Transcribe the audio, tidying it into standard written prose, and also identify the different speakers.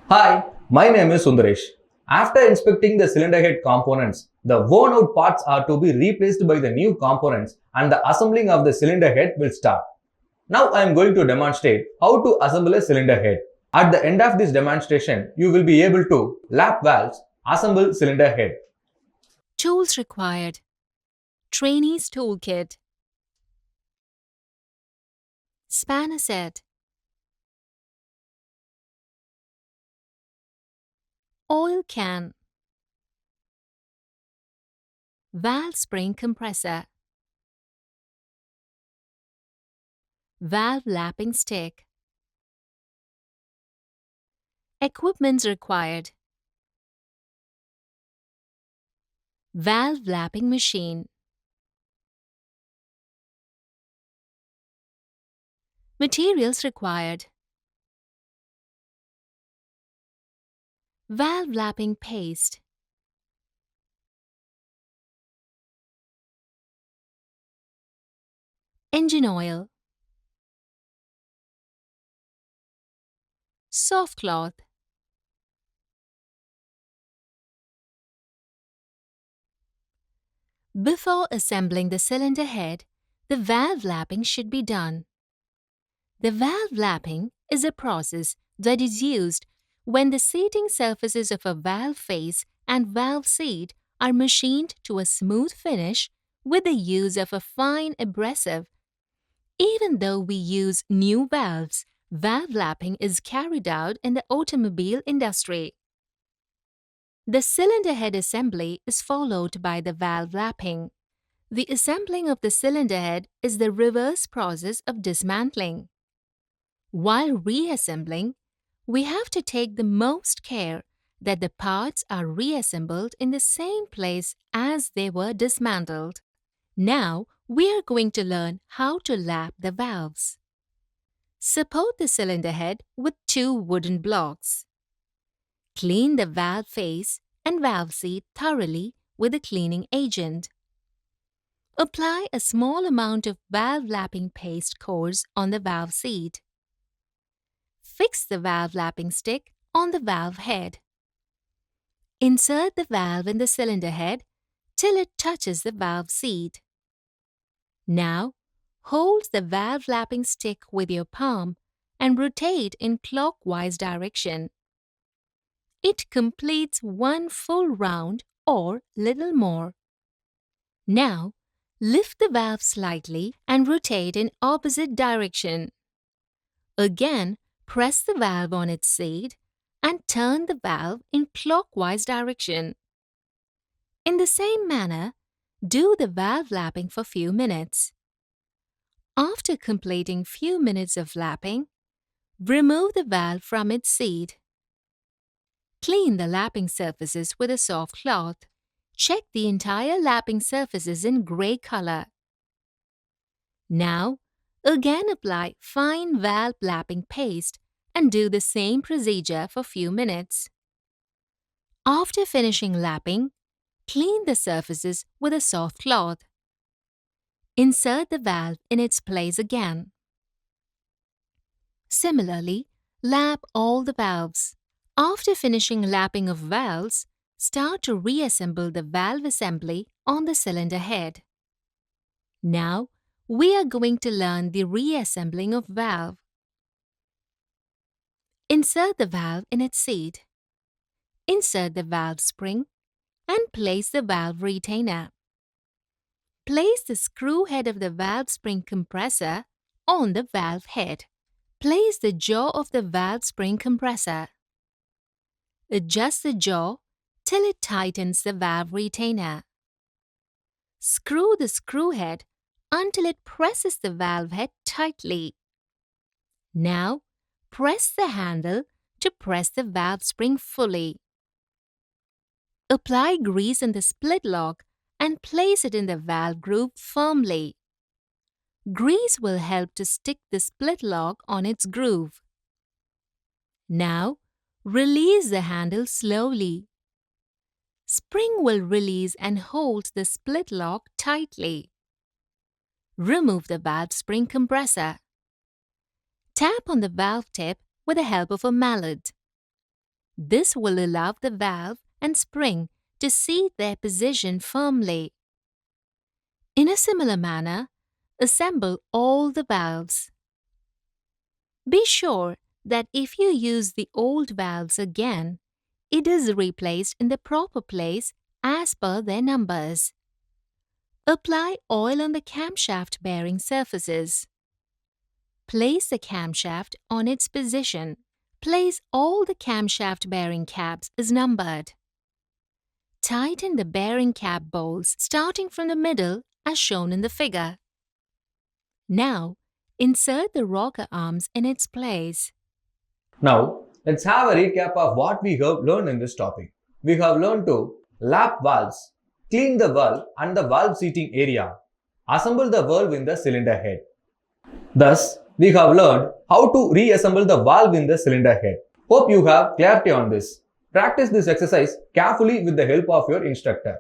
Speaker 1: Hi, my name is Sundaresh. After inspecting the cylinder head components, the worn out parts are to be replaced by the new components and the assembling of the cylinder head will start. Now I am going to demonstrate how to assemble a cylinder head. At the end of this demonstration, you will be able to lap valves, assemble cylinder head.
Speaker 2: Tools required. Trainees Toolkit. Spanner set. Oil can. Valve spring compressor. Valve lapping stick. Equipment required. Valve lapping machine. Materials required. Valve lapping paste. Engine oil. Soft cloth. Before assembling the cylinder head, the valve lapping should be done. The valve lapping is a process that is used when the seating surfaces of a valve face and valve seat are machined to a smooth finish with the use of a fine abrasive. Even though we use new valves, valve lapping is carried out in the automobile industry. The cylinder head assembly is followed by the valve lapping. The assembling of the cylinder head is the reverse process of dismantling. While reassembling, we have to take the most care that the parts are reassembled in the same place as they were dismantled. Now, we are going to learn how to lap the valves. Support the cylinder head with two wooden blocks. Clean the valve face and valve seat thoroughly with a cleaning agent. Apply a small amount of valve lapping paste course on the valve seat. Fix the valve lapping stick on the valve head. Insert the valve in the cylinder head till it touches the valve seat. Now, hold the valve lapping stick with your palm and rotate in clockwise direction. It completes one full round or little more. Now, lift the valve slightly and rotate in opposite direction. Again, press the valve on its seat and turn the valve in clockwise direction. In the same manner, do the valve lapping for few minutes. After completing few minutes of lapping, remove the valve from its seat. Clean the lapping surfaces with a soft cloth. Check the entire lapping surfaces in gray color. Now, again apply fine valve lapping paste and do the same procedure for few minutes. After finishing lapping, clean the surfaces with a soft cloth. Insert the valve in its place again. Similarly, lap all the valves. After finishing lapping of valves, start to reassemble the valve assembly on the cylinder head. Now, we are going to learn the reassembling of valve. Insert the valve in its seat. Insert the valve spring and place the valve retainer. Place the screw head of the valve spring compressor on the valve head. Place the jaw of the valve spring compressor. Adjust the jaw till it tightens the valve retainer. Screw the screw head until it presses the valve head tightly. Now, press the handle to press the valve spring fully. Apply grease in the split lock and place it in the valve groove firmly. Grease will help to stick the split lock on its groove. Now, release the handle slowly. Spring will release and hold the split lock tightly. Remove the valve spring compressor. Tap on the valve tip with the help of a mallet. This will allow the valve and spring to seat their position firmly. In a similar manner, assemble all the valves. Be sure that if you use the old valves again, it is replaced in the proper place as per their numbers. Apply oil on the camshaft bearing surfaces. Place the camshaft on its position. Place all the camshaft bearing caps as numbered. Tighten the bearing cap bolts starting from the middle as shown in the figure. Now, insert the rocker arms in its place.
Speaker 1: Now, let's have a recap of what we have learned in this topic. We have learned to lap valves, clean the valve and the valve seating area, assemble the valve in the cylinder head. Thus, we have learned how to reassemble the valve in the cylinder head. Hope you have clarity on this. Practice this exercise carefully with the help of your instructor.